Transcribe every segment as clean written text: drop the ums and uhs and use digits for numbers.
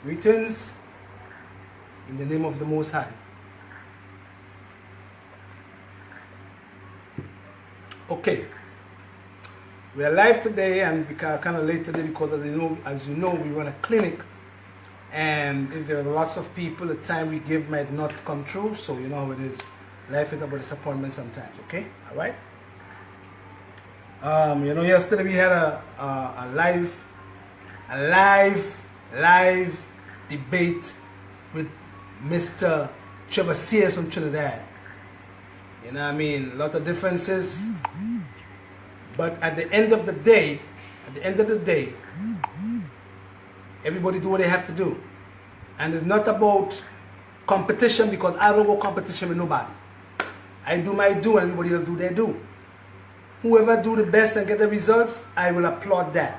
Greetings in the name of the Most High. Okay, we are live today, and we are kind of late today because, as you know, we run a clinic, and if there are lots of people, the time we give might not come true. So you know how it is. Life is about disappointment sometimes. Okay, all right. Yesterday we had a live debate with Mr. Trevor Sears from Trinidad. You know what I mean? A lot of differences. But at the end of the day, everybody do what they have to do. And it's not about competition, because I don't go competition with nobody. I do my do and everybody else do their do. Whoever do the best and get the results, I will applaud that.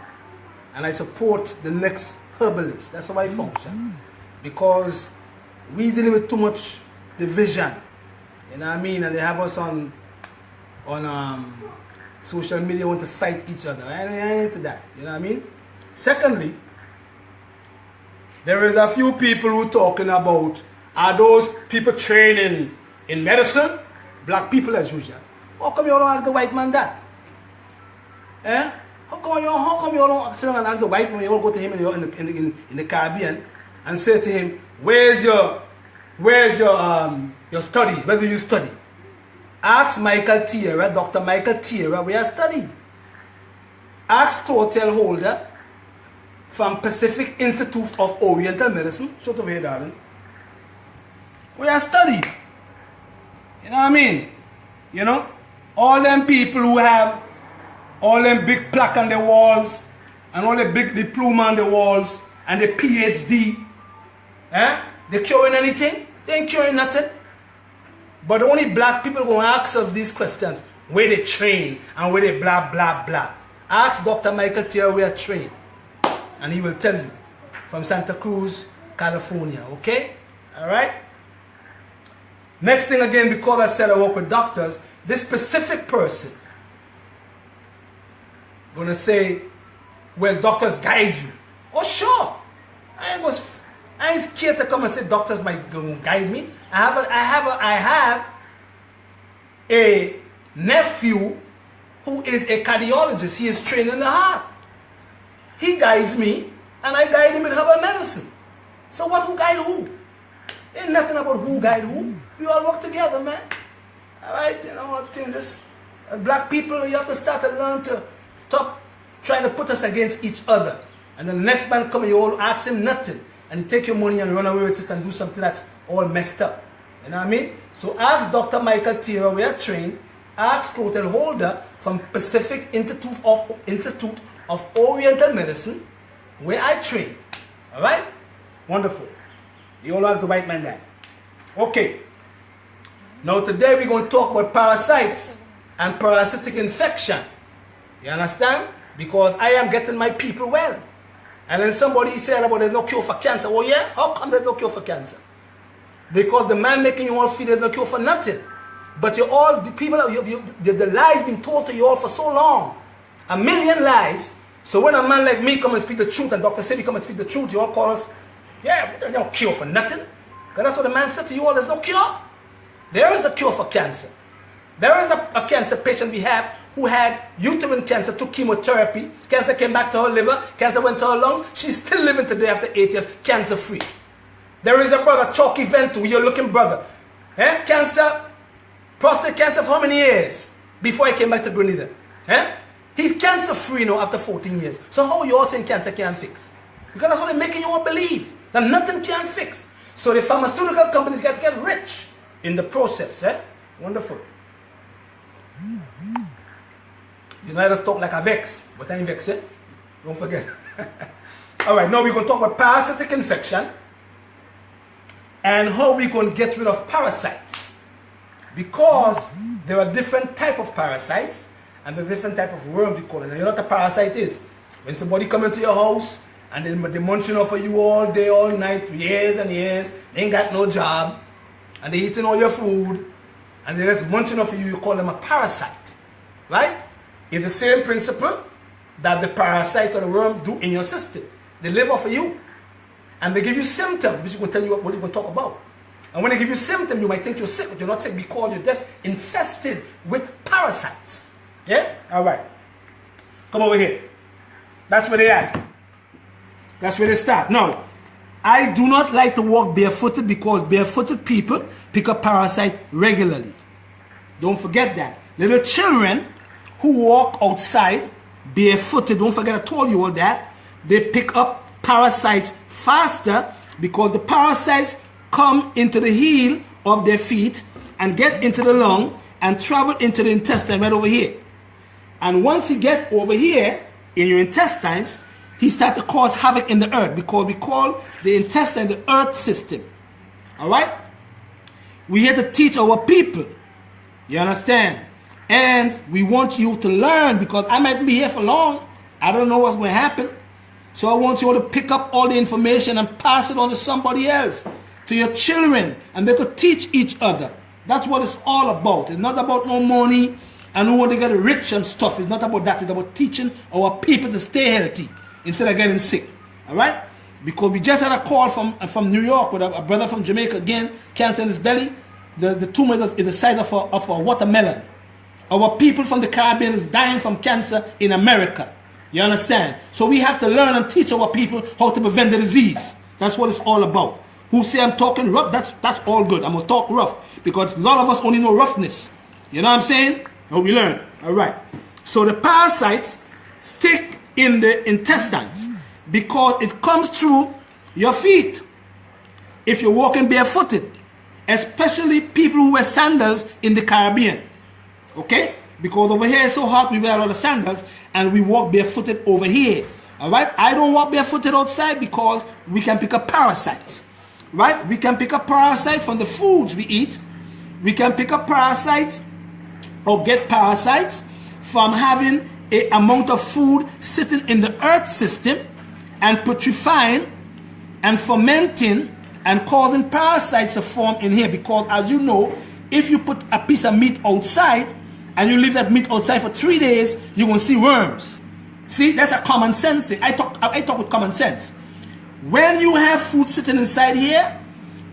And I support the next herbalist. That's how I function. Because we dealing with too much division. You know what I mean? And they have us on social media want to fight each other. I ain't into that. You know what I mean? Secondly, there is a few people who talking about, are those people training in medicine? Black people as usual. How come you don't ask the white man that? Eh? How come you don't sit down and ask the white man? You all go to him in the Caribbean and say to him, where's your studies? Where do you study? Ask Michael Tierra, Dr. Michael Tierra, where I studied. Ask hotel holder from Pacific Institute of Oriental Medicine. Shut over here, darling. Where I studied. You know what I mean? You know? All them people who have all them big plaque on their walls and all the big diploma on the walls and the PhD, they curing anything? They ain't curing nothing. But only black people gonna ask us these questions. Where they train and where they blah blah blah. Ask Dr. Michael Tierra where I train, and he will tell you. From Santa Cruz, California. Okay? Alright? Next thing again, because I said I work with doctors, this specific person gonna say, well, doctors guide you. Oh sure. I ain't scared to come and say doctors might guide me. I have a nephew who is a cardiologist. He is trained in the heart. He guides me, and I guide him with herbal medicine. So what? Who guide who? Ain't nothing about who guide who. We all work together, man. All right, you know what? This black people, you have to start to learn to stop trying to put us against each other. And then the next man come and you all ask him nothing, and he take your money and run away with it and do something that's all messed up. You know what I mean? So ask Dr. Michael Tierra where I trained. Ask hotel holder from Pacific Institute of Oriental Medicine where I train. All right? Wonderful. You all have the white man there. Okay. Now today we're going to talk about parasites and parasitic infection. You understand? Because I am getting my people well. And then somebody said about there's no cure for cancer. Oh yeah? How come there's no cure for cancer? Because the man making you all feel there's no cure for nothing. But you all, the people, the lies been told to you all for so long. 1 million lies. So when a man like me come and speak the truth, and Dr. Sebi come and speak the truth, you all call us, yeah, there's no cure for nothing. Because that's what the man said to you all, there's no cure. There is a cure for cancer. There is a cancer patient we have who had uterine cancer, took chemotherapy, cancer came back to her liver, cancer went to her lungs, she's still living today after 8 years, cancer free. There is a brother, Chalky Ventu, your looking brother. Cancer, prostate cancer for how many years? Before he came back to Grenada. He's cancer free now after 14 years. So how are you all saying cancer can't fix? Because that's what they're making you all believe, that nothing can fix. So the pharmaceutical companies got to get rich in the process. Wonderful. You know, let's talk like a vex, but I ain't vex it. Don't forget. Alright, now we're going to talk about parasitic infection and how we're going to get rid of parasites. Because there are different type of parasites and the different type of worms we call it. And you know what a parasite is? When somebody come into your house and they're munching off of you all day, all night, years and years, they ain't got no job, and they're eating all your food, and they're just munching off of you, you call them a parasite. Right? It's the same principle that the parasite or the worm do in your system. They live off of you. And they give you symptoms, which is going to tell you what you're going to talk about. And when they give you symptoms, you might think you're sick, but you're not sick because you're just infested with parasites. Yeah? All right. Come over here. That's where they at. That's where they start. Now, I do not like to walk barefooted because barefooted people pick up parasite regularly. Don't forget that. Little children who walk outside barefooted, don't forget I told you all that, they pick up parasites faster because the parasites come into the heel of their feet and get into the lung and travel into the intestine right over here. And once you get over here in your intestines, he starts to cause havoc in the earth because we call the intestine the earth system. All right? We're here to teach our people. You understand? And we want you to learn because I might be here for long. I don't know what's going to happen. So I want you all to pick up all the information and pass it on to somebody else, to your children, and they could teach each other. That's what it's all about. It's not about no money and who want to get rich and stuff. It's not about that. It's about teaching our people to stay healthy instead of getting sick. All right? Because we just had a call from New York with a brother from Jamaica, again, cancer in his belly. The tumor is the size of a watermelon. Our people from the Caribbean is dying from cancer in America. You understand? So we have to learn and teach our people how to prevent the disease. That's what it's all about. Who say I'm talking rough? That's all good. I'm going to talk rough because a lot of us only know roughness. You know what I'm saying? How we learn. All right. So the parasites stick in the intestines because it comes through your feet if you're walking barefooted, especially people who wear sandals in the Caribbean. Okay? Because over here it's so hot, we wear a lot of sandals and we walk barefooted over here. Alright? I don't walk barefooted outside because we can pick up parasites. Right? We can pick up parasites from the foods we eat. We can pick up parasites or get parasites from having an amount of food sitting in the earth system and putrefying and fermenting and causing parasites to form in here. Because as you know, if you put a piece of meat outside and you leave that meat outside for 3 days, you're going to see worms. See, that's a common sense thing. I talk with common sense. When you have food sitting inside here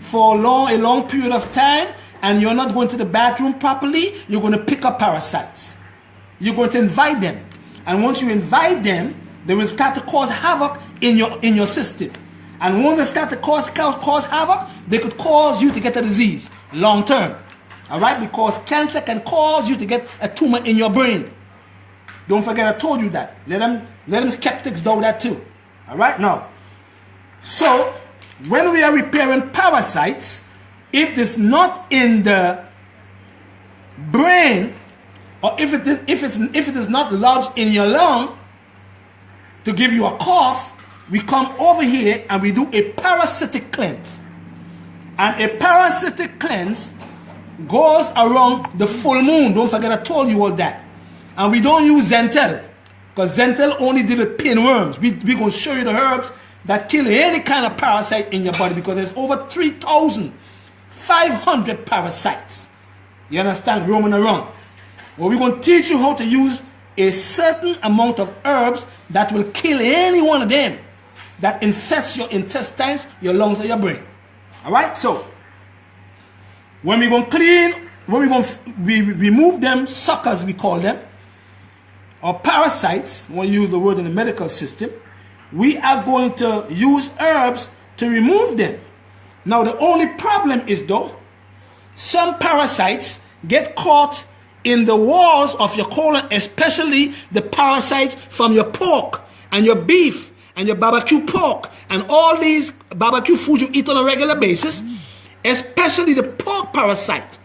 for a long period of time and you're not going to the bathroom properly, you're going to pick up parasites. You're going to invite them. And once you invite them, they will start to cause havoc in your system. And when they start to cause havoc, they could cause you to get a disease long term. All right? Because cancer can cause you to get a tumor in your brain. Don't forget I told you that. Let them skeptics know that too. All right? Now, so when we are repairing parasites, if it's not in the brain, or if it is not lodged in your lung to give you a cough, we come over here and we do a parasitic cleanse. And a parasitic cleanse goes around the full moon. Don't forget I told you all that. And we don't use Zentel, because Zentel only did with pinworms. We're going to show you the herbs that kill any kind of parasite in your body, because there's over 3,500 parasites. You understand? Roaming around. Well, we're going to teach you how to use a certain amount of herbs that will kill any one of them that infests your intestines, your lungs, or your brain. All right? So, when we're going to clean, we remove them suckers, we call them, or parasites, when you use the word in the medical system, we are going to use herbs to remove them. Now, the only problem is, though, some parasites get caught in the walls of your colon, especially the parasites from your pork and your beef and your barbecue pork and all these barbecue foods you eat on a regular basis, especially the pork parasite.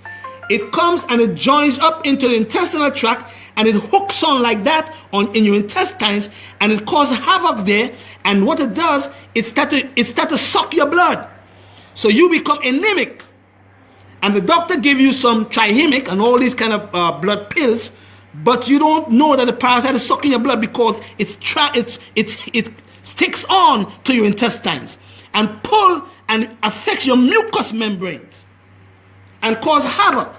It comes and it joins up into the intestinal tract and it hooks on like that in your intestines, and it causes havoc there. And what it does, it start to suck your blood, so you become anemic. And the doctor give you some trihemic and all these kind of blood pills, but you don't know that the parasite is sucking your blood, because it sticks on to your intestines and pull and affects your mucous membranes and cause havoc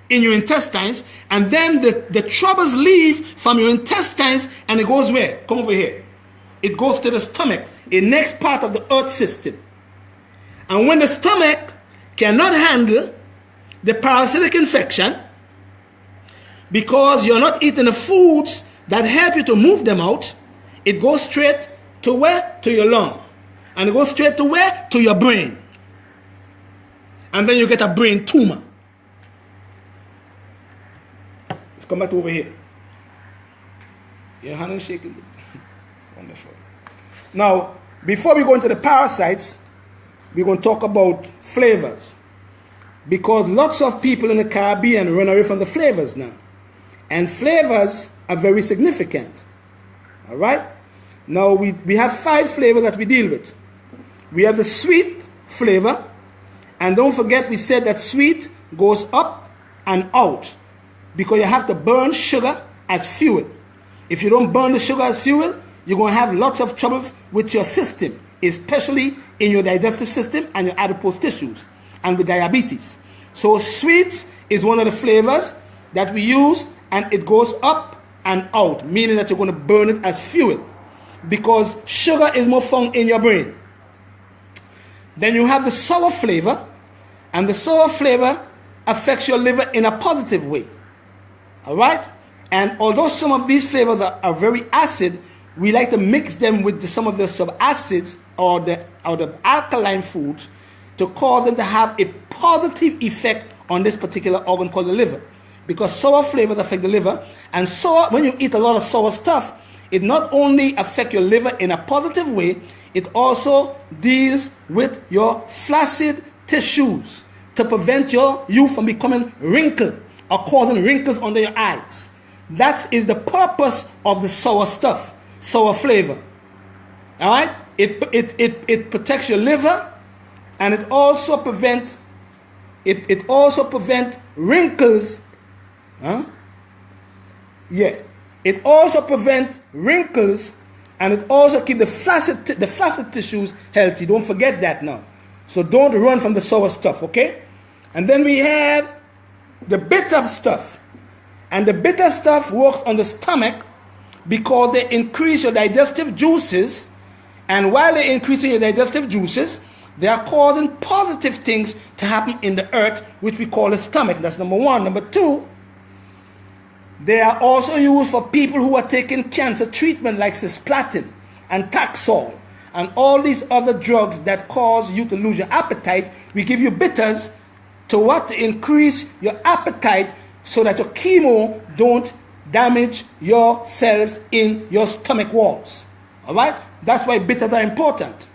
in your intestines. And then the troubles leave from your intestines and it goes where? Come over here. It goes to the stomach, the next part of the earth system. And when the stomach cannot handle the parasitic infection, because you're not eating the foods that help you to move them out, it goes straight to where? To your lung. And it goes straight to where? To your brain. And then you get a brain tumor. Let's come back over here. Your hand is shaking. Wonderful. Now, before we go into the parasites, we're going to talk about flavors. Because lots of people in the Caribbean run away from the flavors now. And flavors are very significant. All right? Now, we have 5 flavors that we deal with. We have the sweet flavor. And don't forget, we said that sweet goes up and out. Because you have to burn sugar as fuel. If you don't burn the sugar as fuel, you're going to have lots of troubles with your system, especially in your digestive system and your adipose tissues, and with diabetes. So sweet is one of the flavors that we use, and it goes up and out, meaning that you're going to burn it as fuel, because sugar is more found in your brain. Then you have the sour flavor, and the sour flavor affects your liver in a positive way. All right? And although some of these flavors are very acid, we like to mix them with some of the subacids or the alkaline foods to cause them to have a positive effect on this particular organ called the liver. Because sour flavors affect the liver, and sour, when you eat a lot of sour stuff, it not only affects your liver in a positive way, it also deals with your flaccid tissues to prevent you from becoming wrinkled or causing wrinkles under your eyes. That is the purpose of the sour stuff, sour flavor. All right? It protects your liver, and it also prevents wrinkles. Yeah. It also prevents wrinkles, and it also keeps the flaccid tissues healthy. Don't forget that now. So don't run from the sour stuff, okay? And then we have the bitter stuff. And the bitter stuff works on the stomach because they increase your digestive juices. And while they're increasing your digestive juices, they are causing positive things to happen in the earth, which we call the stomach. That's number 1. Number 2, they are also used for people who are taking cancer treatment like cisplatin and Taxol and all these other drugs that cause you to lose your appetite. We give you bitters to increase your appetite so that your chemo don't damage your cells in your stomach walls. All right? That's why bitters are important.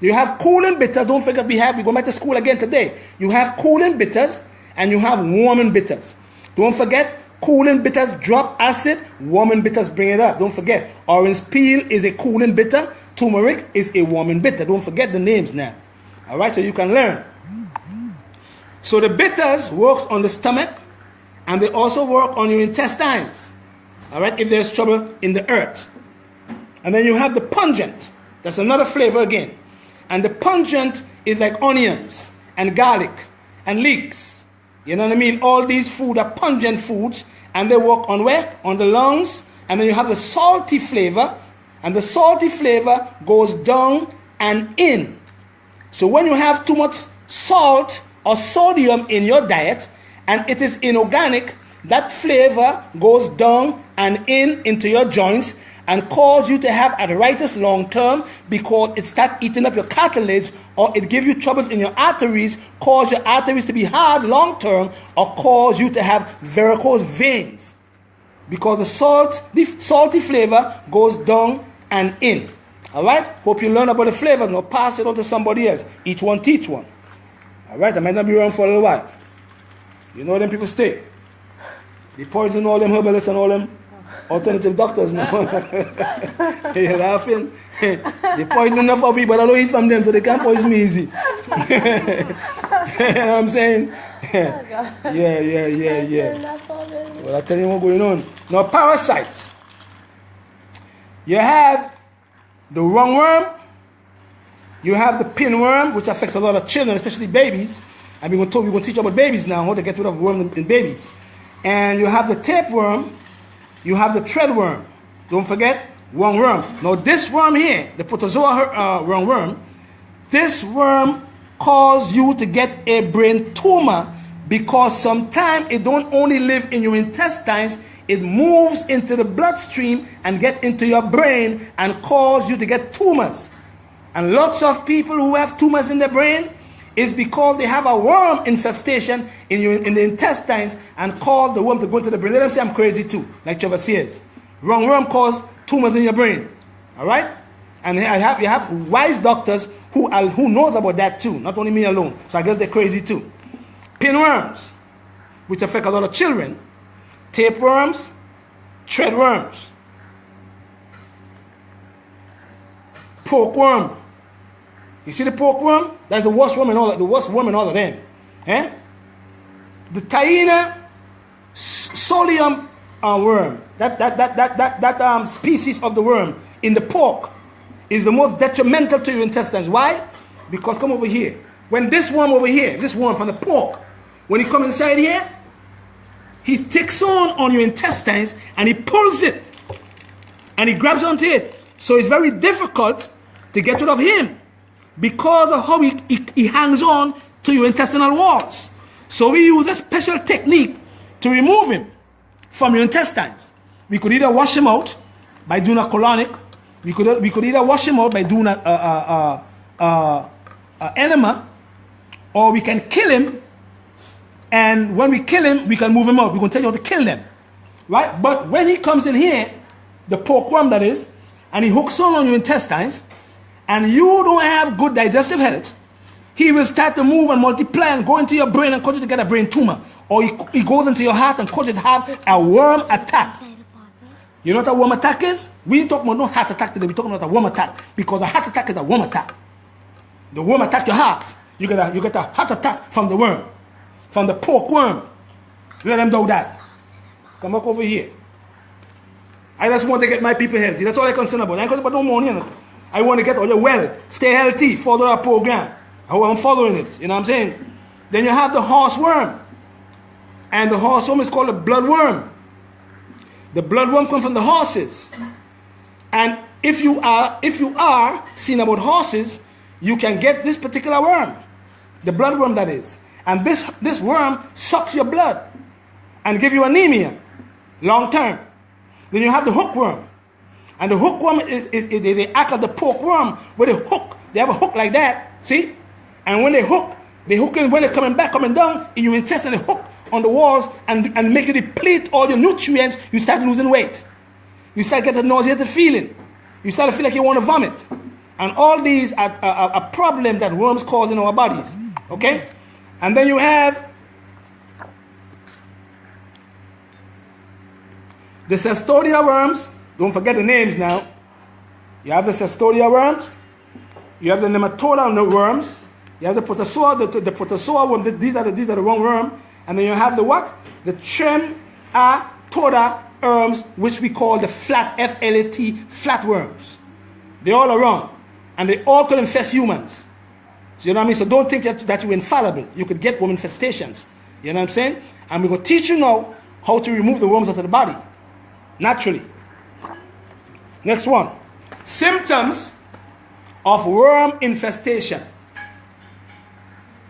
You have cooling bitters. Don't forget we go back to school again today. You have cooling bitters and you have warming bitters. Don't forget, cooling bitters drop acid, warming bitters bring it up. Don't forget, orange peel is a cooling bitter, turmeric is a warming bitter. Don't forget the names now. All right, so you can learn. So the bitters works on the stomach, and they also work on your intestines. All right, if there's trouble in the earth. And then you have the pungent. That's another flavor again. And the pungent is like onions and garlic and leeks. You know what I mean? All these food are pungent foods, and they work on where? On the lungs. And then you have the salty flavor, and the salty flavor goes down and in. So when you have too much salt or sodium in your diet, and it is inorganic, that flavor goes down and into your joints and cause you to have arthritis long term, because it starts eating up your cartilage, or it gives you troubles in your arteries, cause your arteries to be hard long term, or cause you to have varicose veins. Because the salty flavor goes down and in. All right? Hope you learn about the flavors. Now pass it on to somebody else. Each one teach one. All right? I might not be around for a little while. You know them people stay. They poison all them herbalists and all them alternative doctors now. You're laughing. They poison enough of me, but I don't eat from them, so they can't poison me easy. You know what I'm saying? Yeah. Well, I tell you what's going on. Now, parasites. You have the roundworm. You have the pinworm, which affects a lot of children, especially babies. And we're going to teach about babies now, how to get rid of worms in babies. And you have the tapeworm. You have the threadworm. Don't forget, roundworm. Now, this worm here, the protozoa roundworm, This worm causes you to get a brain tumor because sometimes it don't only live in your intestines, it moves into the bloodstream and get into your brain and cause you to get tumors. And lots of people who have tumors in their brain is because they have a worm infestation in the intestines and cause the worm to go into the brain. Let them say I'm crazy too, like Trevor says. Wrong worm causes tumors in your brain. All right? And you have wise doctors who knows about that too, not only me alone. So I guess they're crazy too. Pinworms, which affect a lot of children. Tapeworms, threadworms. Pokeworm. You see the pokeworm? That's the worst worm in all of them. Eh? The Taina solium worm, that species of the worm in the pork is the most detrimental to your intestines. Why? Because come over here. When this worm over here, this worm from the pork, when he comes inside here, he takes on your intestines and he pulls it and he grabs onto it. So it's very difficult to get rid of him because of how he hangs on to your intestinal walls. So we use a special technique to remove him from your intestines. We could either wash him out by doing a colonic. We could either wash him out by doing a enema, or we can kill him. And when we kill him, we can move him out. We're going to tell you how to kill them, right? But when he comes in here, the pokeworm that is, and he hooks on your intestines, and you don't have good digestive health, he will start to move and multiply and go into your brain and cause you to get a brain tumor. Or he goes into your heart and cause you to have a worm attack. You know what a worm attack is? We talk about no heart attack today. We're talking about a worm attack. Because a heart attack is a worm attack. The worm attack your heart. You get a heart attack from the worm. From the pokeworm. Let them know that. Come back over here. I just want to get my people healthy. That's all I'm concerned about. I ain't concerned about no money. I want to get all your well. Stay healthy. Follow our program. I'm following it. You know what I'm saying? Then you have the horseworm. And the horseworm is called a bloodworm. The bloodworm comes from the horses. And if you are seeing about horses, you can get this particular worm. The bloodworm that is. And this worm sucks your blood and give you anemia long term. Then you have the hookworm. And the hookworm is they act like the pokeworm with a hook. They have a hook like that. See? And when they hook in when they're coming down in your intestine, they hook on the walls and make you deplete all your nutrients. You start losing weight. You start getting nauseated feeling. You start to feel like you want to vomit. And all these are a problem that worms cause in our bodies. Okay? And then you have the cestodia worms. Don't forget the names now. You have the cestodia worms. You have the nematoda worms. You have the protozoa, the protozoa worm. These are the wrong worm. And then you have the what? The trematoda worms, which we call the flat, F-L-A-T, flatworms. They all are wrong. And they all could infest humans. So you know what I mean? So don't think that you're infallible. You could get worm infestations. You know what I'm saying? And we're going to teach you now how to remove the worms out of the body. Naturally. Next one. Symptoms of worm infestation.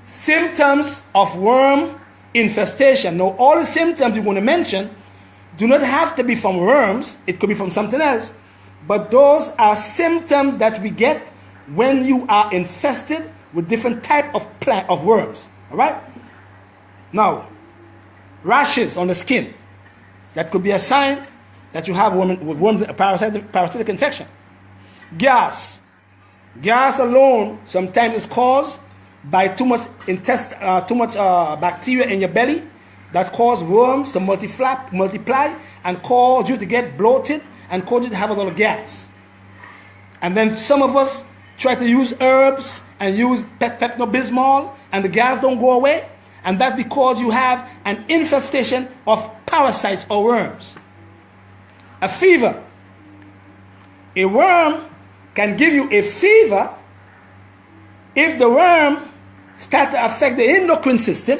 Symptoms of worm infestation. Now, all the symptoms you're going to mention do not have to be from worms. It could be from something else. But those are symptoms that we get when you are infested with different type of worms. All right? Now, rashes on the skin. That could be a sign that you have a parasitic infection. Gas. Gas alone sometimes is caused by too much bacteria in your belly that cause worms to multiply and cause you to get bloated and cause you to have a lot of gas. And then some of us try to use herbs and use Pepto-Bismol and the gas don't go away. And that's because you have an infestation of parasites or worms. A fever. A worm can give you a fever if the worm starts to affect the endocrine system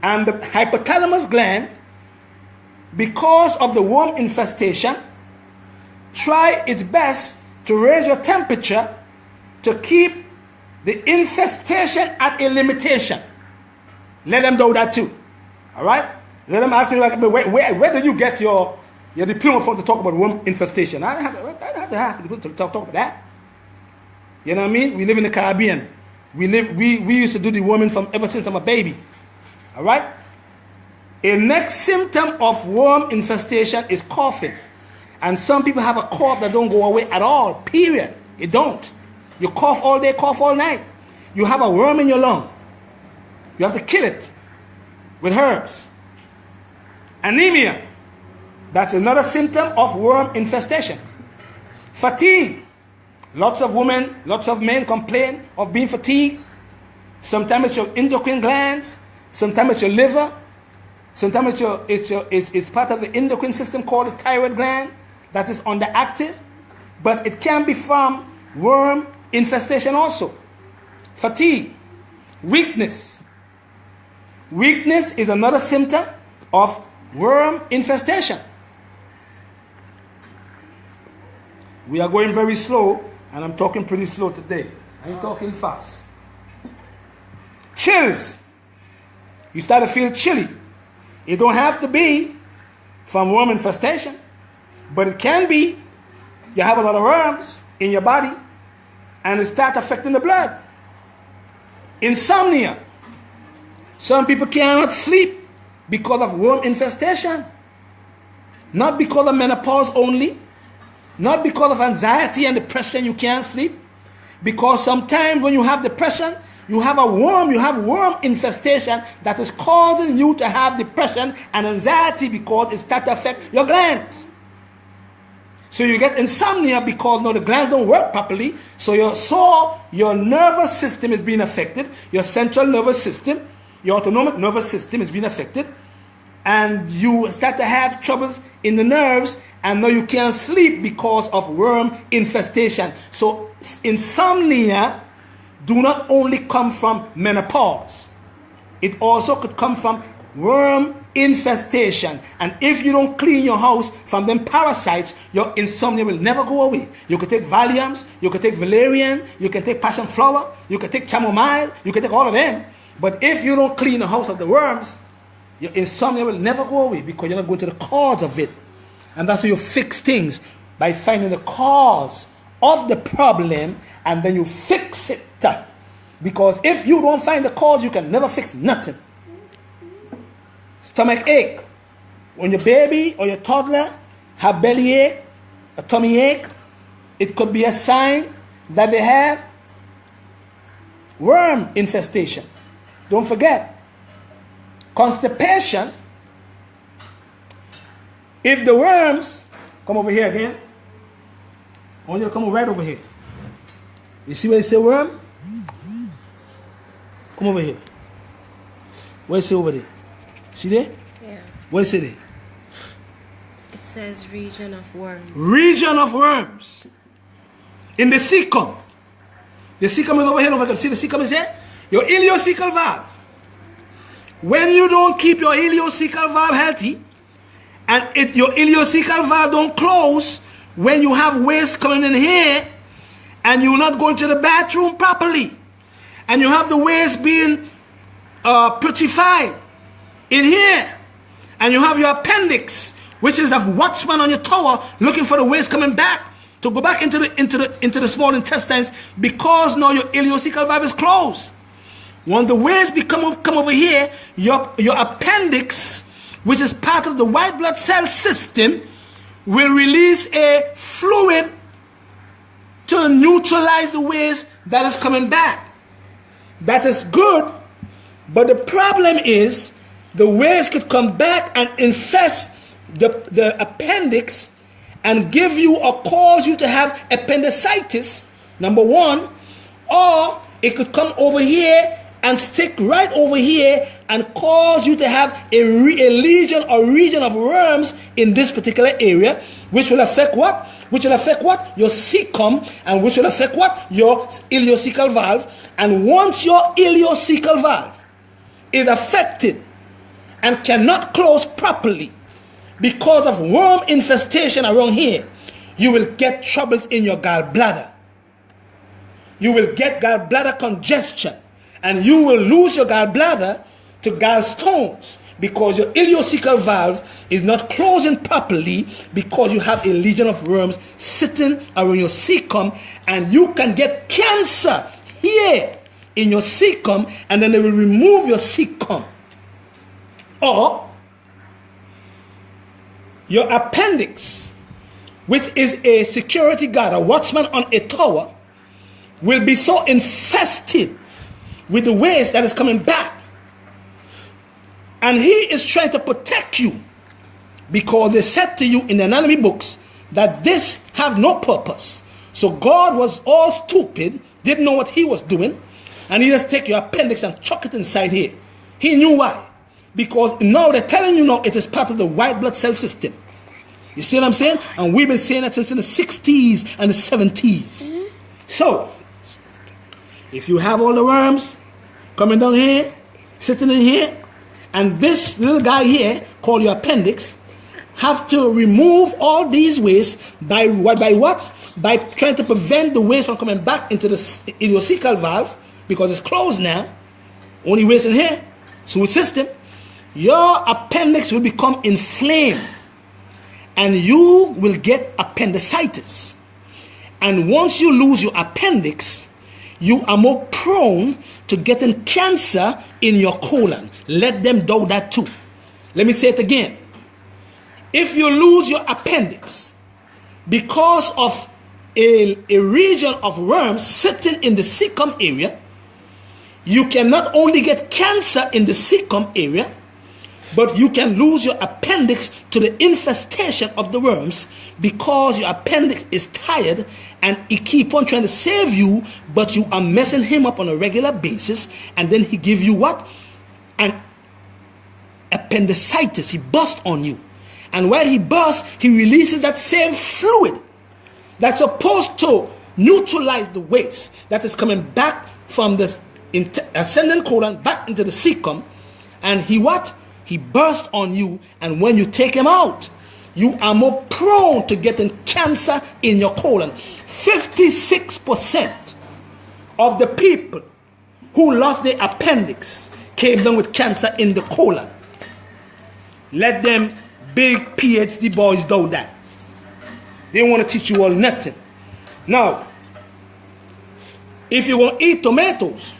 and the hypothalamus gland. Because of the worm infestation, try its best to raise your temperature to keep the infestation at a limitation. Let them know that too. All right? Let them ask me, like, where do you get your diploma from to talk about worm infestation? I don't have to talk about that. You know what I mean? We live in the Caribbean. We used to do the worming from ever since I'm a baby. All right? A next symptom of worm infestation is coughing. And some people have a cough that don't go away at all, period. It don't. You cough all day, cough all night. You have a worm in your lung. You have to kill it with herbs. Anemia. That's another symptom of worm infestation. Fatigue. Lots of women, lots of men complain of being fatigued. Sometimes it's your endocrine glands. Sometimes it's your liver. Sometimes it's part of the endocrine system called the thyroid gland that is underactive. But it can be from worm infestation also. Fatigue. Weakness. Weakness is another symptom of worm infestation. We are going very slow, and I'm talking pretty slow today. I ain't talking fast. Chills. You start to feel chilly. It don't have to be from worm infestation, but it can be. You have a lot of worms in your body, and it starts affecting the blood. Insomnia. Some people cannot sleep because of worm infestation. Not because of menopause only. Not because of anxiety and depression you can't sleep. Because sometimes when you have depression, you have worm infestation that is causing you to have depression and anxiety because it starts to affect your glands. So you get insomnia because the glands don't work properly. So your nervous system is being affected. Your central nervous system, your autonomic nervous system is being affected. And you start to have troubles in the nerves, and now you can't sleep because of worm infestation. So insomnia do not only come from menopause. It also could come from worm infestation. And if you don't clean your house from them parasites, your insomnia will never go away. You can take Valiums, you can take valerian, you can take passion flower, you can take chamomile, you can take all of them. But if you don't clean the house of the worms, your insomnia will never go away because you're not going to the cause of it. And that's how you fix things, by finding the cause of the problem and then you fix it. Because if you don't find the cause, you can never fix nothing. Stomach ache. When your baby or your toddler have belly ache, a tummy ache, it could be a sign that they have worm infestation. Don't forget. Constipation. If the worms, come over here again. I want you to come right over here. You see where it says worm? Come over here. Where it say over there? See there? Yeah. What is it there? It says region of worms. Region of worms. In the cecum. The cecum is over here. Over here. See the cecum is here? Your ileocecal valve. When you don't keep your ileocecal valve healthy, and your ileocecal valve don't close when you have waste coming in here, and you're not going to the bathroom properly, and you have the waste being putrefied in here, and you have your appendix, which is a watchman on your tower looking for the waste coming back to go back into the small intestines, because now your ileocecal valve is closed. When the waste come over here, your appendix, which is part of the white blood cell system, will release a fluid to neutralize the waste that is coming back. That is good, but the problem is the waste could come back and infest the appendix and give you or cause you to have appendicitis, number one, or it could come over here and stick right over here and cause you to have a lesion or region of worms in this particular area, which will affect what? Which will affect what? Your cecum, and which will affect what? Your ileocecal valve. And once your ileocecal valve is affected and cannot close properly because of worm infestation around here, you will get troubles in your gallbladder. you will get gallbladder congestion, and you will lose your gallbladder to gallstones because your ileocecal valve is not closing properly because you have a legion of worms sitting around your cecum, and you can get cancer here in your cecum, and then they will remove your cecum. Or your appendix, which is a security guard, a watchman on a tower, will be so infested with the waste that is coming back. And he is trying to protect you because they said to you in the anatomy books that this have no purpose. So God was all stupid, didn't know what he was doing, and he just take your appendix and chuck it inside here. He knew why. Because now they're telling you now it is part of the white blood cell system. You see what I'm saying? And we've been saying that since in the 60s and the 70s. So, if you have all the worms coming down here, sitting in here, and this little guy here, called your appendix, have to remove all these wastes by what? By trying to prevent the waste from coming back into the ileocecal valve, because it's closed now. Only waste in here, sewage system. Your appendix will become inflamed, and you will get appendicitis. And once you lose your appendix, you are more prone to getting cancer in your colon. Let them know that too. Let me say it again. If you lose your appendix because of a region of worms sitting in the cecum area, you can not only get cancer in the cecum area, but you can lose your appendix to the infestation of the worms because your appendix is tired and he keep on trying to save you, but you are messing him up on a regular basis, and then he give you what? An appendicitis. He bursts on you. And while he bursts, he releases that same fluid that's supposed to neutralize the waste that is coming back from this ascending colon back into the cecum, and he what? He bursts on you, and when you take him out, you are more prone to getting cancer in your colon. 56% of the people who lost their appendix came down with cancer in the colon. Let them big PhD boys do that. They don't want to teach you all nothing. Now, if you want to eat tomatoes,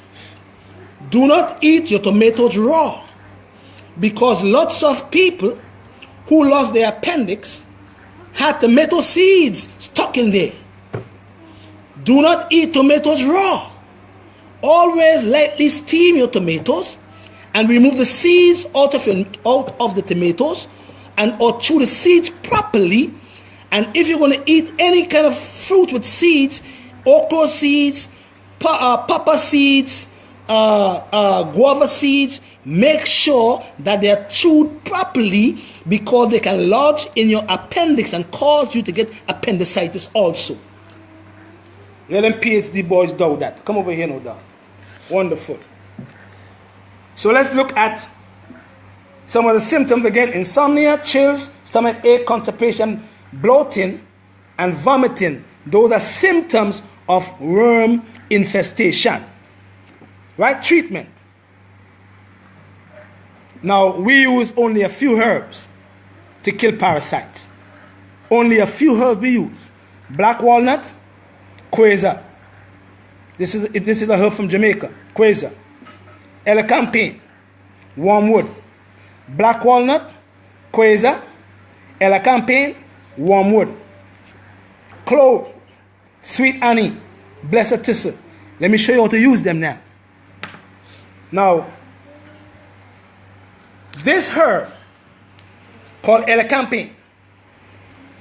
do not eat your tomatoes raw. Because lots of people who lost their appendix had tomato seeds stuck in there. Do not eat tomatoes raw. Always lightly steam your tomatoes and remove the seeds out of the tomatoes, and or chew the seeds properly. And if you're going to eat any kind of fruit with seeds, okra seeds, papa seeds, guava seeds, make sure that they are chewed properly, because they can lodge in your appendix and cause you to get appendicitis also. Let them PhD boys do that. Come over here now, dog. Wonderful. So let's look at some of the symptoms again. Insomnia, chills, stomach ache, constipation, bloating, and vomiting. Those are symptoms of worm infestation. Right? Treatment. Now, we use only a few herbs to kill parasites. Only a few herbs we use. Black walnut, quasar. This is a herb from Jamaica, quasar. Elecampane, wormwood. Black walnut, quasar, elecampane, wormwood. Clove, sweet honey, blessed thistle. Let me show you how to use them now. Now, this herb, called elecampane,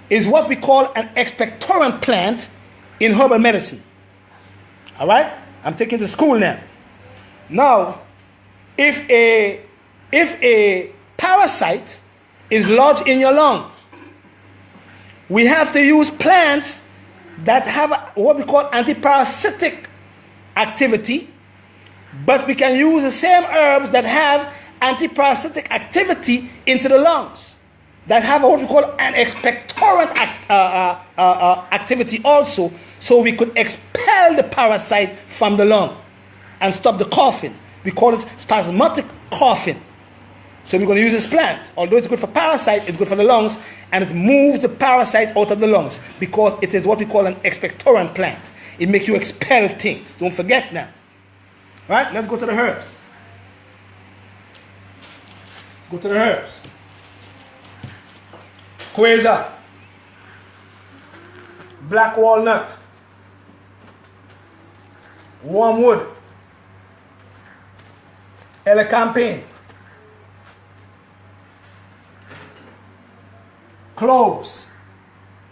is what we call an expectorant plant in herbal medicine. All right? I'm taking to school now. Now, if a parasite is lodged in your lung, we have to use plants that have what we call antiparasitic activity, but we can use the same herbs that have antiparasitic activity into the lungs. that have what we call an expectorant activity also, so we could expel the parasite from the lung and stop the coughing. We call it spasmodic coughing. So we're going to use this plant. Although it's good for parasite, it's good for the lungs, and it moves the parasite out of the lungs because it is what we call an expectorant plant. It makes you expel things. Don't forget now. Right? Let's go to the herbs. Go to the herbs. Quasar, black walnut, wormwood, elecampane, cloves,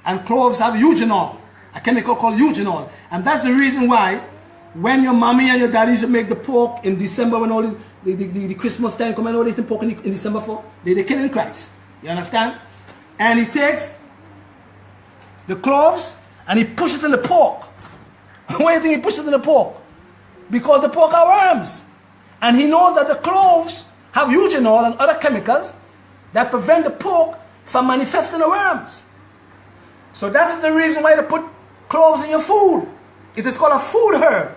and cloves have eugenol, a chemical called eugenol, and that's the reason why when your mommy and your daddy used to make the pork in December, when all the Christmas time come and all this pork in December for, they're killing Christ. You understand? And he takes the cloves and he pushes it in the pork. Why do you think he pushes it in the pork? Because the pork are worms. And he knows that the cloves have eugenol and other chemicals that prevent the pork from manifesting the worms. So that's the reason why they put cloves in your food. It is called a food herb.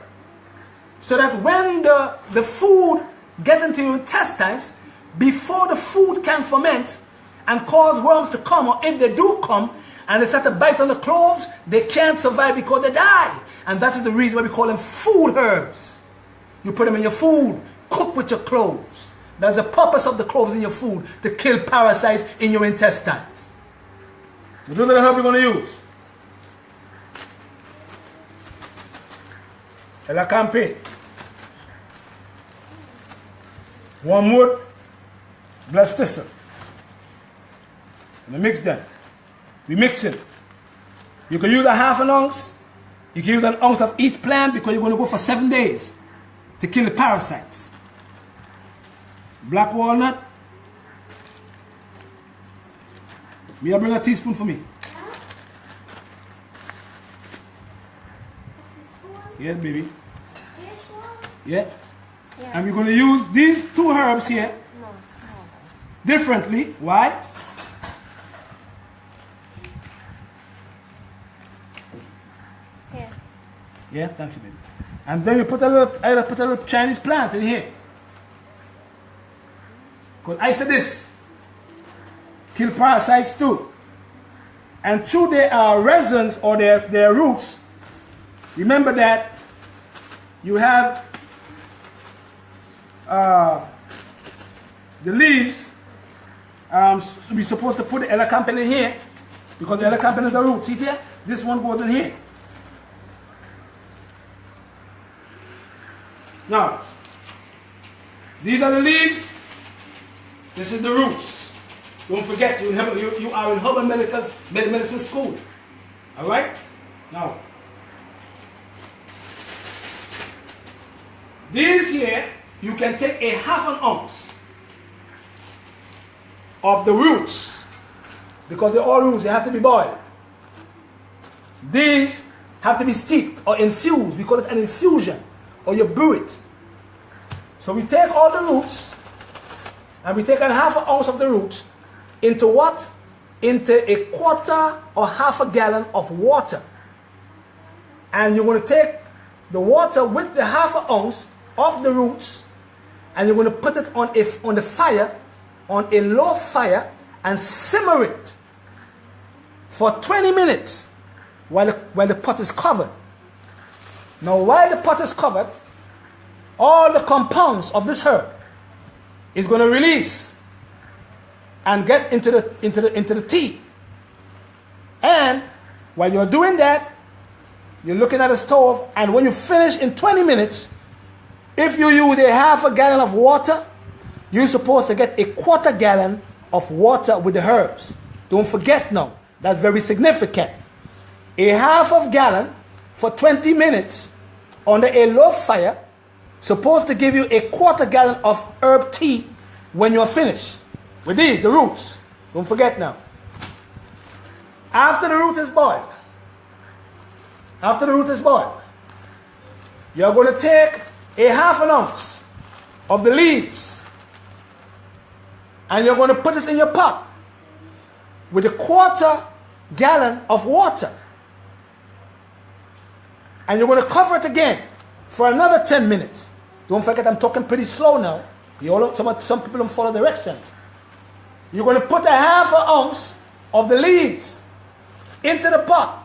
So that when the food gets into your intestines, before the food can ferment and cause worms to come, or if they do come and they start to bite on the cloves, they can't survive because they die. And that is the reason why we call them food herbs. You put them in your food, cook with your cloves. That's the purpose of the cloves in your food, to kill parasites in your intestines. So those are the herbs we're going to use. Elecampane, wormwood, blessed thistle. And we mix them. We mix it. You can use a half an ounce. You can use an ounce of each plant because you're going to go for 7 days to kill the parasites. Black walnut. May I bring a teaspoon for me? Yes, baby. Yeah. And we're going to use these two herbs here differently. Why? Yeah, thank you, baby. And then you put a little Chinese plant in here. Because I said this, kill parasites too. And through their resins or their roots, remember that you have the leaves. We're supposed to put the elecampane in here because the elecampane is the root. See here? This one goes in here. Now, these are the leaves. This is the roots. Don't forget, you are in herbal medicine school. All right? Now, these here, you can take a half an ounce of the roots, because they're all roots, they have to be boiled. These have to be steeped or infused. We call it an infusion, or you brew it. So we take all the roots, and we take a half an ounce of the roots into what? Into a quarter or half a gallon of water. And you're going to take the water with the half an ounce of the roots, and you're going to put it on the fire, on a low fire, and simmer it for 20 minutes while the pot is covered. Now, while the pot is covered, all the compounds of this herb is going to release and get into the tea. And while you're doing that, you're looking at the stove, and when you finish in 20 minutes, if you use a half a gallon of water, you're supposed to get a quarter gallon of water with the herbs. Don't forget now, that's very significant. A half of gallon for 20 minutes under a low fire, supposed to give you a quarter gallon of herb tea when you're finished with these, the roots. Don't forget now. After the root is boiled, you're going to take a half an ounce of the leaves, and you're going to put it in your pot, with a quarter gallon of water. And you're going to cover it again for another 10 minutes. Don't forget, I'm talking pretty slow now. Some people don't follow directions. You're going to put a half an ounce of the leaves into the pot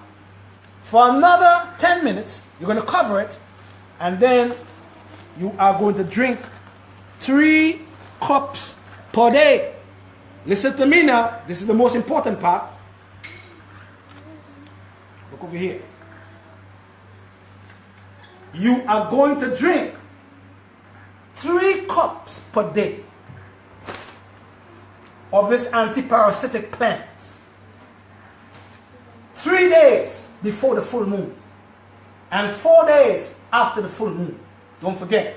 for another 10 minutes. You're going to cover it, and then you are going to drink 3 cups per day. Listen to me now. This is the most important part. Look over here. You are going to drink 3 cups per day of this anti-parasitic cleanse. 3 days before the full moon and 4 days after the full moon. Don't forget,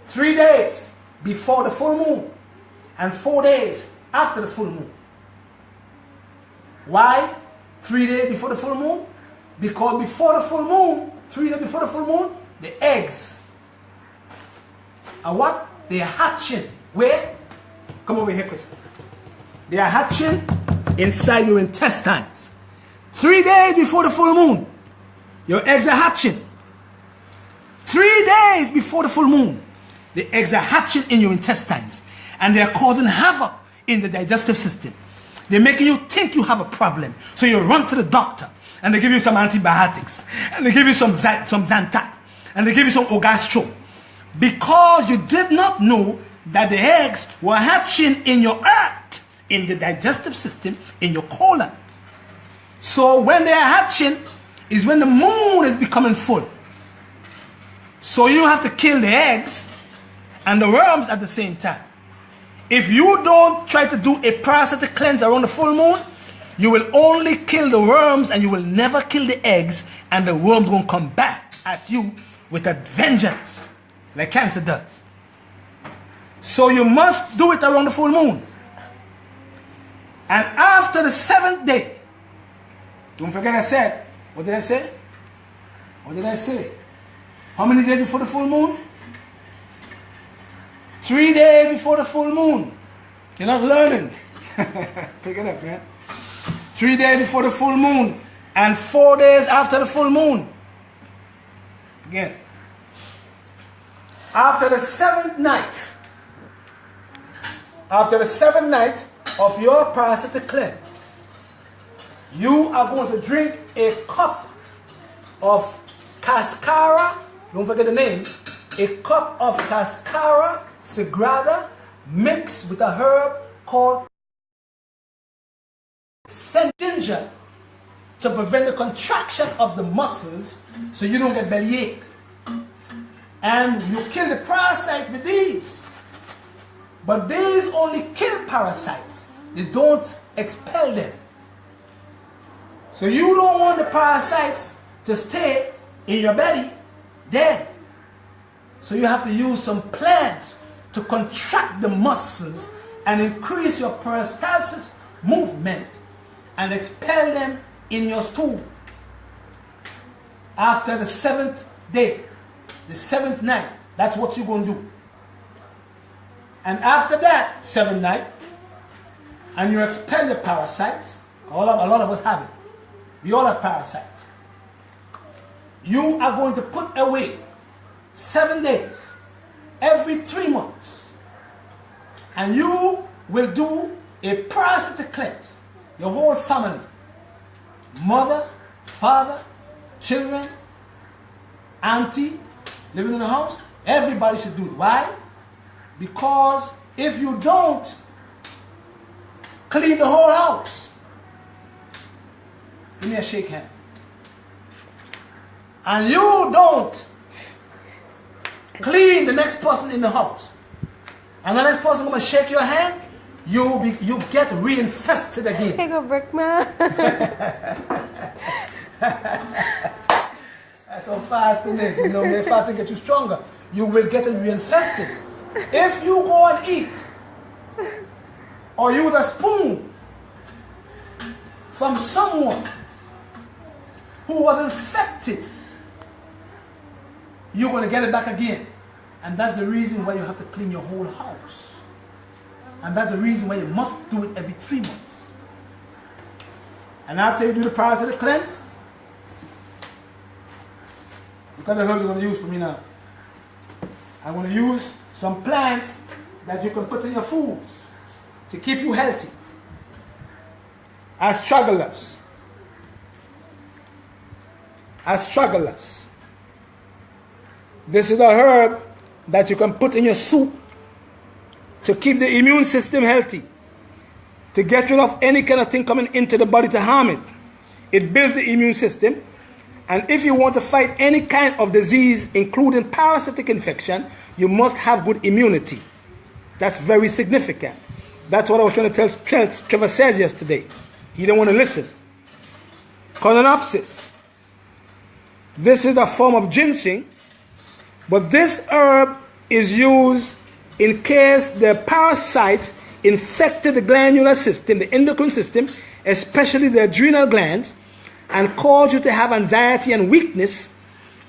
3 days before the full moon and 4 days after the full moon. Why 3 days before the full moon? Because before the full moon, 3 days before the full moon, the eggs are what? They are hatching. Where? Come over here, Chris. They are hatching inside your intestines. 3 days before the full moon, your eggs are hatching. 3 days before the full moon, the eggs are hatching in your intestines, and they are causing havoc in the digestive system. They're making you think you have a problem, so you run to the doctor, and they give you some antibiotics, and they give you some Zantac, and they give you some Ogastro, because you did not know that the eggs were hatching in your earth, in the digestive system, in your colon. So when they are hatching is when the moon is becoming full. So you have to kill the eggs and the worms at the same time. If you don't try to do a parasitic cleanse around the full moon, you will only kill the worms and you will never kill the eggs, and the worms won't come back at you with a vengeance like cancer does. So you must do it around the full moon. And after the 7th day, don't forget I said, what did I say? What did I say? How many days before the full moon? 3 days before the full moon. You're not learning. Pick it up, man. 3 days before the full moon and 4 days after the full moon. Again. After the 7th night, of your parasitic cleanse, you are going to drink a cup of cascara. Don't forget the name. A cup of cascara sagrada mixed with a herb called ginger to prevent the contraction of the muscles so you don't get bellyache. And you kill the parasite with these. But these only kill parasites. They don't expel them. So you don't want the parasites to stay in your belly dead. So you have to use some plants to contract the muscles and increase your peristalsis movement and expel them in your stool. After the 7th day, the 7th night, that's what you're going to do. And after that 7th night, and you expel the parasites, a lot of us have it. We all have parasites. You are going to put away 7 days, every 3 months. And you will do a parasitic cleanse. Your whole family. Mother, father, children, auntie, living in the house. Everybody should do it. Why? Because if you don't clean the whole house, give me a shake hand. And you don't clean the next person in the house, and the next person gonna shake your hand, you get reinfested again. Hey, go break man. That's how fasting is. You know, when fasting gets you stronger, you will get reinfested. If you go and eat, or use a spoon from someone who was infected, you're going to get it back again. And that's the reason why you have to clean your whole house. And that's the reason why you must do it every 3 months. And after you do the parasitic cleanse, look at the herbs I'm going to use for me now. I'm going to use some plants that you can put in your foods to keep you healthy. Astragalus. Astragalus. This is a herb that you can put in your soup to keep the immune system healthy, to get rid of any kind of thing coming into the body to harm it. It builds the immune system. And if you want to fight any kind of disease, including parasitic infection, you must have good immunity. That's very significant. That's what I was trying to tell Trevor says yesterday. He didn't want to listen. Colenopsis. This is a form of ginseng, but this herb is used in case the parasites infected the glandular system, the endocrine system, especially the adrenal glands, and cause you to have anxiety and weakness.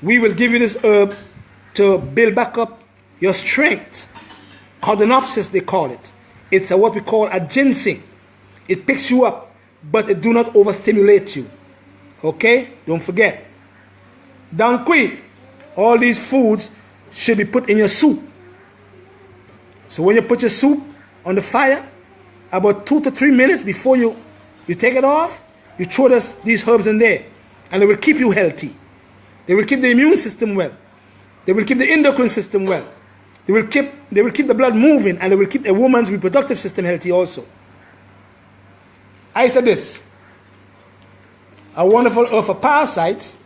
We will give you this herb to build back up your strength. Colenopsis, they call it. It's what we call a ginseng. It picks you up, but it do not overstimulate you. Okay? Don't forget. Danqui. All these foods should be put in your soup. So when you put your soup on the fire, about 2 to 3 minutes before you take it off, you throw these herbs in there, and they will keep you healthy. They will keep the immune system well. They will keep the endocrine system well. They will keep the blood moving, and they will keep a woman's reproductive system healthy also. I said this, a wonderful herb for parasites,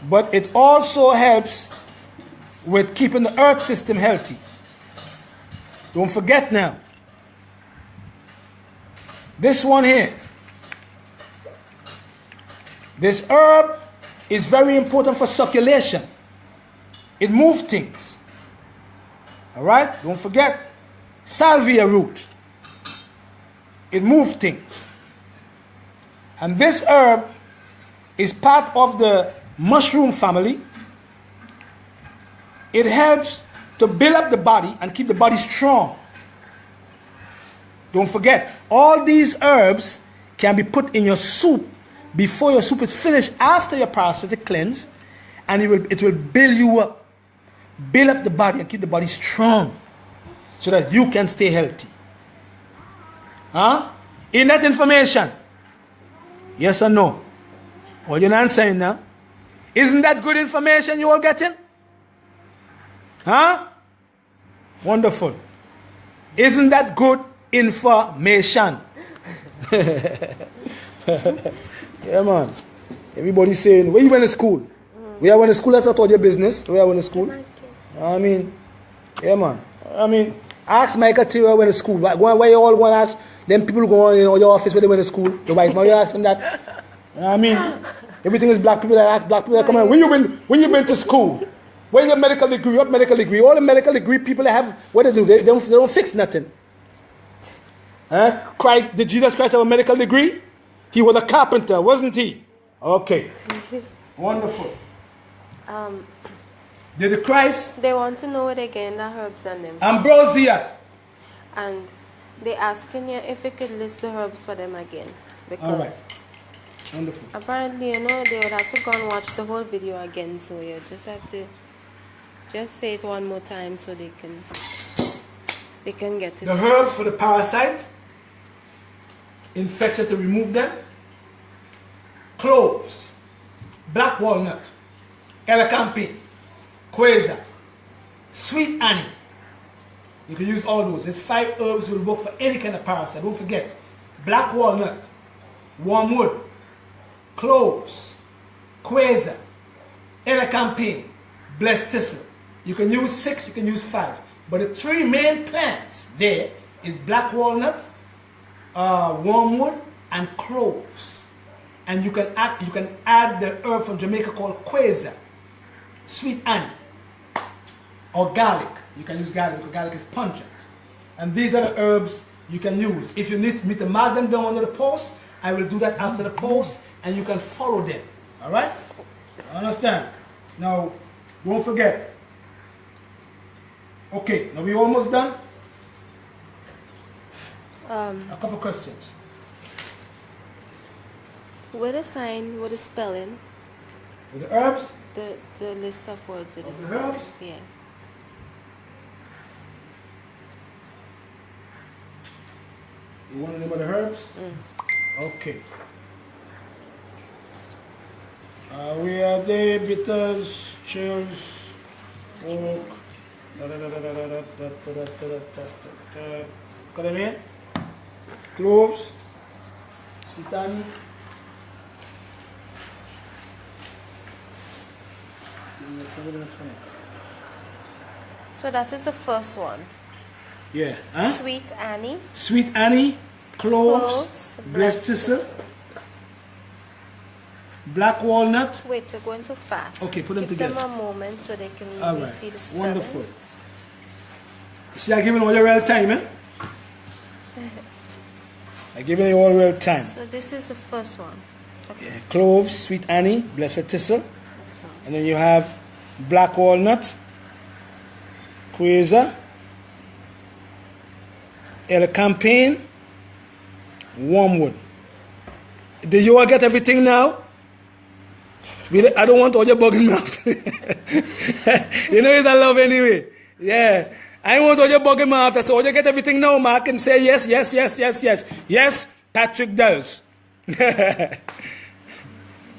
but it also helps with keeping the earth system healthy. Don't forget now, this one here, this herb is very important for circulation. It moves things. All right? Don't forget salvia root. It moves things. And this herb is part of the mushroom family. It helps to build up the body and keep the body strong. Don't forget, all these herbs can be put in your soup before your soup is finished, after your parasitic cleanse, and it will build you up, build up the body and keep the body strong so that you can stay healthy. Huh? In that information, yes or no? Well, you're not answering now. Isn't that good information you all getting? Huh? Wonderful. Isn't that good information? Yeah, man. Everybody's saying, where you went to school? Where you went to school, that's not all your business. Where you went to school? I mean, yeah, man. I mean, ask Michael T where went to school. Where you all going to ask them people go in your office where they went to school? The white man, you ask them that. I mean, everything is black people that ask black people that come on. When you been to school? Where's your medical degree? What medical degree? All the medical degree people that have, what they do? They don't fix nothing. Huh? Did Jesus Christ have a medical degree? He was a carpenter, wasn't he? Okay. Wonderful. Did the Christ? They want to know where they getting the herbs and them. Ambrosia. And they asking you if you could list the herbs for them again. Because all right. Wonderful. Apparently, they would have to go and watch the whole video again. So you just have to just say it one more time so they can get it. The herbs for the parasite, infection to remove them, cloves, black walnut, elecampane, quasar, sweet honey. You can use all those. There's 5 herbs will work for any kind of parasite. Don't forget, black walnut, wormwood, cloves, quasar, elecampane, blessed thistle. You can use 6, you can use 5. But the 3 main plants there is black walnut, wormwood, and cloves. And you can add the herb from Jamaica called quasar, sweet honey, or garlic. You can use garlic because garlic is pungent. And these are the herbs you can use. If you need me to mark them down under the post, I will do that after the post, and you can follow them. All right? Understand? Now, don't forget. Okay, now we almost done. A couple questions. With a sign, with a spelling, With the herbs? the list of words with Of the the spelling. herbs? Yeah. You want to know about the herbs? Mm. Okay. We are there, bitters, chills, oak. Got them here? Cloves, sweet honey. So that is the first one. Yeah. Huh? Sweet Annie. Sweet honey, cloves, Cloves, blessed thistle, black walnut. Wait, you're going too fast. Okay, put them Give together. them a moment so they can All really right. see the spelling. Wonderful. See, I giving all your real time, eh? I giving you all real time. So this is the first one. Okay. Yeah. Cloves, sweet honey, blessed thistle, So, and then you have black walnut, quasar, campaign, wormwood. Did you all get everything now? I don't want all your bugging mouth. You know it's a love anyway. Yeah. I want all your bugging mouth. So all you get everything now, Mark, and say yes, yes, yes, yes, yes. Yes, Patrick Dells.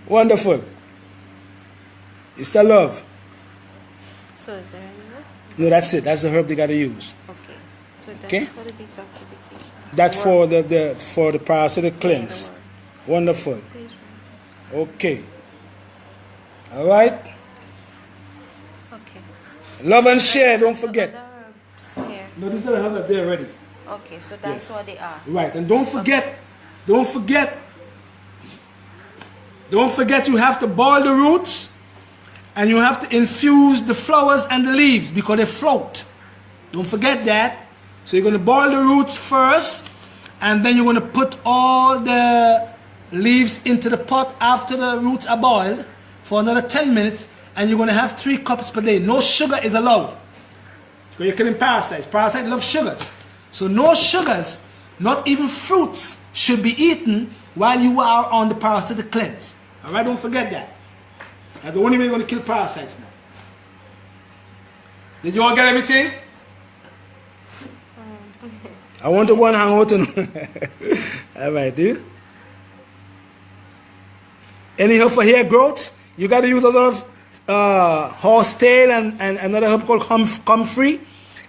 Wonderful. It's the love. so is there any more? No, that's it. That's the herb they gotta use. Okay. So that's Okay. for the detoxification. That's for the parasitic cleanse. Yeah, Wonderful. the worms. Please, Okay. All right. okay. Love and share. Don't forget. The herbs here. No, this is the herb that they're ready. Okay, so that's Yes. what they are. Right. And don't forget. Don't forget. Don't forget. You have to boil the roots, and you have to infuse the flowers and the leaves because they float. Don't forget that. So you're going to boil the roots first, and then you're going to put all the leaves into the pot after the roots are boiled for another 10 minutes, and you're going to have 3 cups per day. No sugar is allowed. Because you're killing parasites. Parasites love sugars. So no sugars, not even fruits, should be eaten while you are on the parasitic cleanse. All right, don't forget that. That's the only way you're going to kill parasites now. Did you all get everything? I want to go and hang out. All right, dude. Any herb for hair growth? You got to use a lot of horsetail and another herb called comfrey.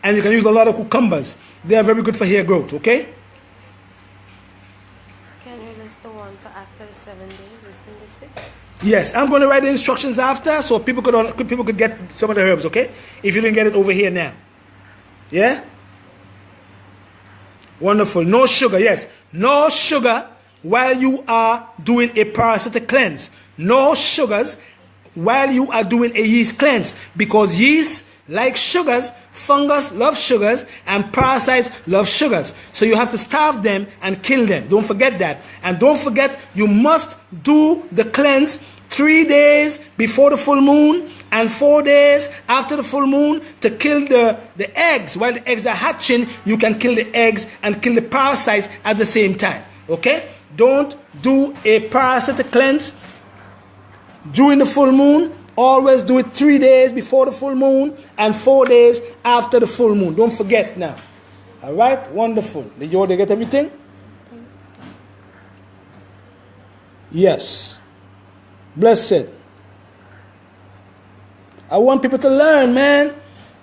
And you can use a lot of cucumbers. They are very good for hair growth, okay? Can you list the one for after the 7 days? Isn't this it? Yes, I'm going to write the instructions after so people could get some of the herbs, okay? If you didn't get it over here now. Yeah? Wonderful. No sugar, yes. No sugar while you are doing a parasitic cleanse. No sugars while you are doing a yeast cleanse. Because yeast, like sugars, fungus love sugars, and parasites love sugars. So you have to starve them and kill them. Don't forget that. And don't forget, you must do the cleanse 3 days before the full moon and 4 days after the full moon to kill the eggs. While the eggs are hatching, you can kill the eggs and kill the parasites at the same time. Okay? Don't do a parasitic cleanse during the full moon. Always do it 3 days before the full moon and 4 days after the full moon. Don't forget now. All right? Wonderful. Did you all get everything? Yes. Blessed. I want people to learn, man.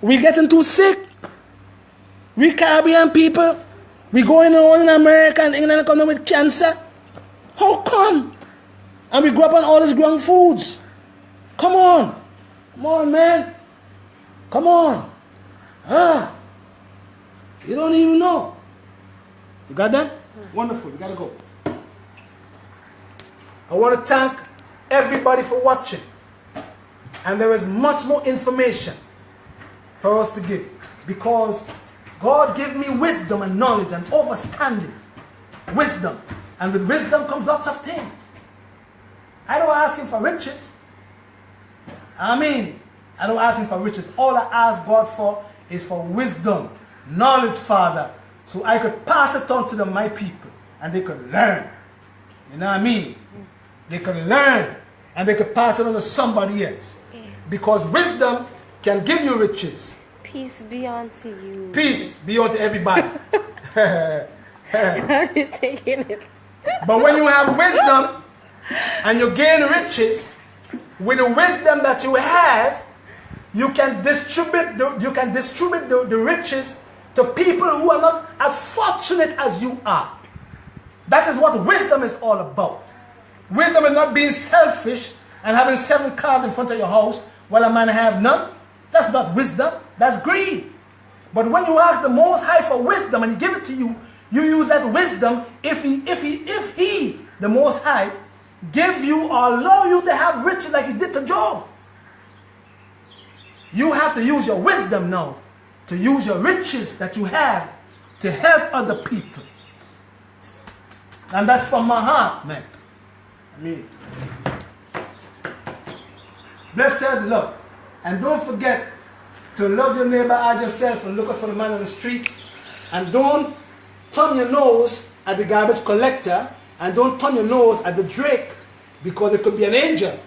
We getting too sick. We Caribbean people. We going on in America and England and coming with cancer. How come? And we grew up on all these ground foods. Come on. Come on, man. Come on. Ah. You don't even know. You got that? Wonderful. You got to go. I want to thank everybody for watching. And there is much more information for us to give. Because God gave me wisdom and knowledge and understanding. Wisdom. And with wisdom comes lots of things. I don't ask him for riches. I don't ask him for riches. All I ask God for is for wisdom, knowledge, Father, so I could pass it on to my people and they could learn. You know what I mean? They can learn and they can pass it on to somebody else. Because wisdom can give you riches. Peace be unto you. Peace be unto everybody. You're taking it. But when you have wisdom and you gain riches, with the wisdom that you have, you can distribute the riches to people who are not as fortunate as you are. That is what wisdom is all about. Wisdom is not being selfish and having 7 cars in front of your house while a man have none. That's not wisdom. That's greed. But when you ask the Most High for wisdom and He give it to you, you use that wisdom. If he, the Most High, give you or allow you to have riches like He did to Job, you have to use your wisdom now to use your riches that you have to help other people. And that's from my heart, man. I mean, blessed love. And don't forget to love your neighbor as yourself and look out for the man on the street. And don't thumb your nose at the garbage collector, and don't thumb your nose at the Drake, because it could be an angel.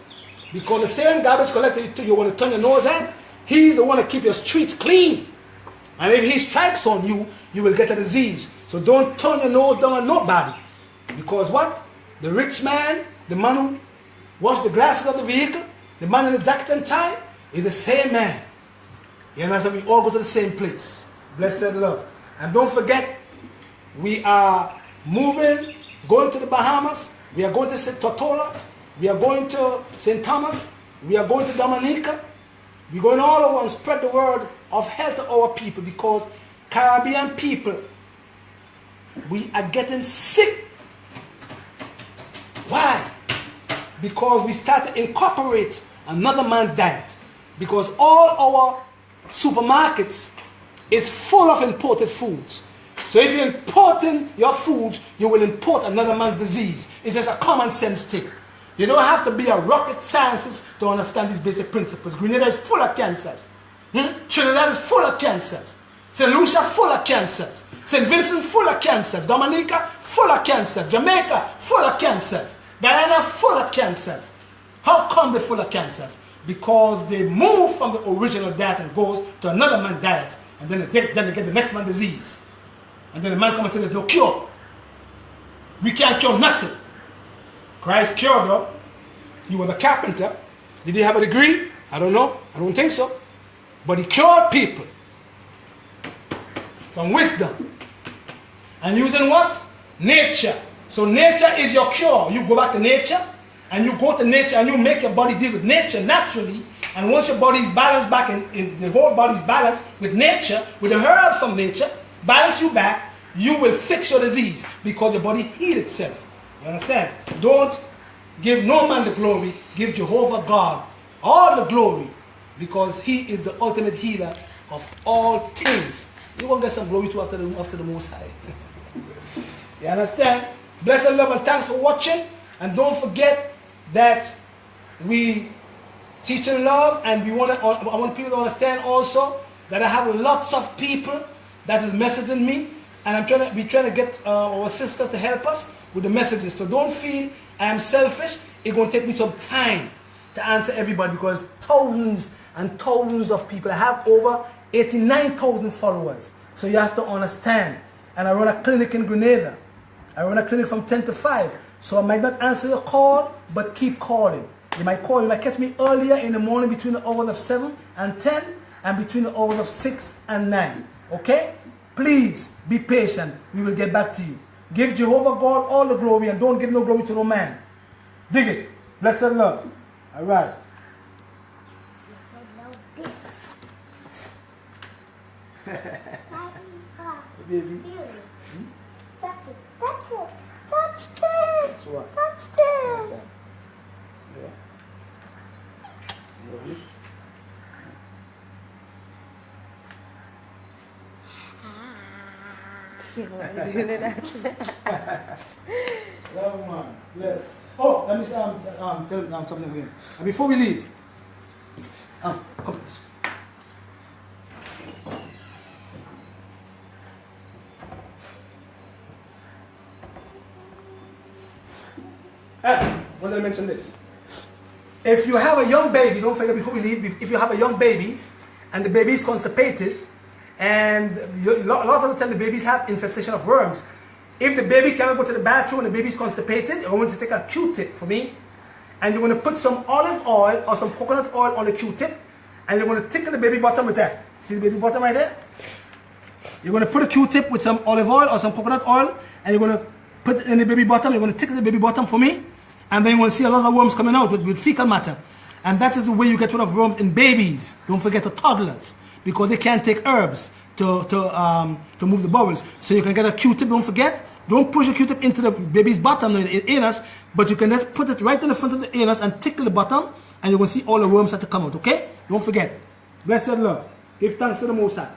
Because the same garbage collector you want to turn your nose at, he's the one to keep your streets clean. And if he strikes on you, you will get a disease. So don't turn your nose down on nobody. Because what? The rich man, the man who washed the glasses of the vehicle, the man in the jacket and tie, is the same man. You understand? We all go to the same place. Blessed love. And don't forget, we are moving, going to the Bahamas. We are going to Tortola. We are going to St. Thomas. We are going to Dominica. We're going all over and spread the word of health to our people, because Caribbean people, we are getting sick. Why? Because we start to incorporate another man's diet. Because all our supermarkets is full of imported foods. So if you're importing your foods, you will import another man's disease. It's just a common sense thing. You don't have to be a rocket scientist to understand these basic principles. Grenada is full of cancers. Trinidad is full of cancers. St. Lucia full of cancers. St. Vincent full of cancers. Dominica full of cancers. Jamaica full of cancers. Guyana full of cancers. How come they're full of cancers? Because they move from the original diet and goes to another man's diet, and then they get the next man's disease. And then the man comes and says there's no cure. We can't cure nothing. Christ cured her. He was a carpenter. Did he have a degree? I don't know. I don't think so. But he cured people from wisdom. And using what? Nature. So nature is your cure. You go back to nature, and you go to nature, and you make your body deal with nature naturally. And once your body is balanced back, in the whole body is balanced with nature, with the herbs from nature, balance you back, you will fix your disease, because your body heals itself. You understand? Don't give no man the glory. Give Jehovah God all the glory, because He is the ultimate healer of all things. You won't get some glory too after the Most High. You understand? Blessed love and thanks for watching. And don't forget that we teach in love, and I want people to understand also that I have lots of people that is messaging me, and we're trying to get our sisters to help us with the messages. So don't feel I am selfish. It's going to take me some time to answer everybody, because thousands and thousands of people. I have over 89,000 followers. So you have to understand. And I run a clinic in Grenada. I run a clinic from 10 to 5. So I might not answer your call, but keep calling. You might call. You might catch me earlier in the morning between the hours of 7 and 10, and between the hours of 6 and 9. Okay? Please be patient. We will get back to you. Give Jehovah God all the glory, and don't give no glory to no man. Dig it. Blessed love. All right. Baby. Touch it. Touch it. Touch this. What? Touch this. Yeah. Love Love, man. Bless. Oh, let me tell something again. And before we leave, come. Hey. what did I mention this? If you have a young baby, don't forget before we leave, if you have a young baby and the baby is constipated, and a lot of the time the babies have infestation of worms. If the baby cannot go to the bathroom and the baby is constipated, you're going to take a Q-tip for me, and you're going to put some olive oil or some coconut oil on the Q-tip, and you're going to tickle the baby bottom with that. See the baby bottom right there? You're going to put a Q-tip with some olive oil or some coconut oil, and you're going to put it in the baby bottom. You're going to tickle the baby bottom for me, and then you're going to see a lot of worms coming out with fecal matter. And that is the way you get rid of worms in babies. Don't forget the toddlers, because they can't take herbs to move the bowels. So you can get a Q-tip, don't forget. Don't push a Q-tip into the baby's bottom, the anus, but you can just put it right in the front of the anus and tickle the bottom, and you're going to see all the worms start to come out, okay? Don't forget. Blessed love. Give thanks to the Most High.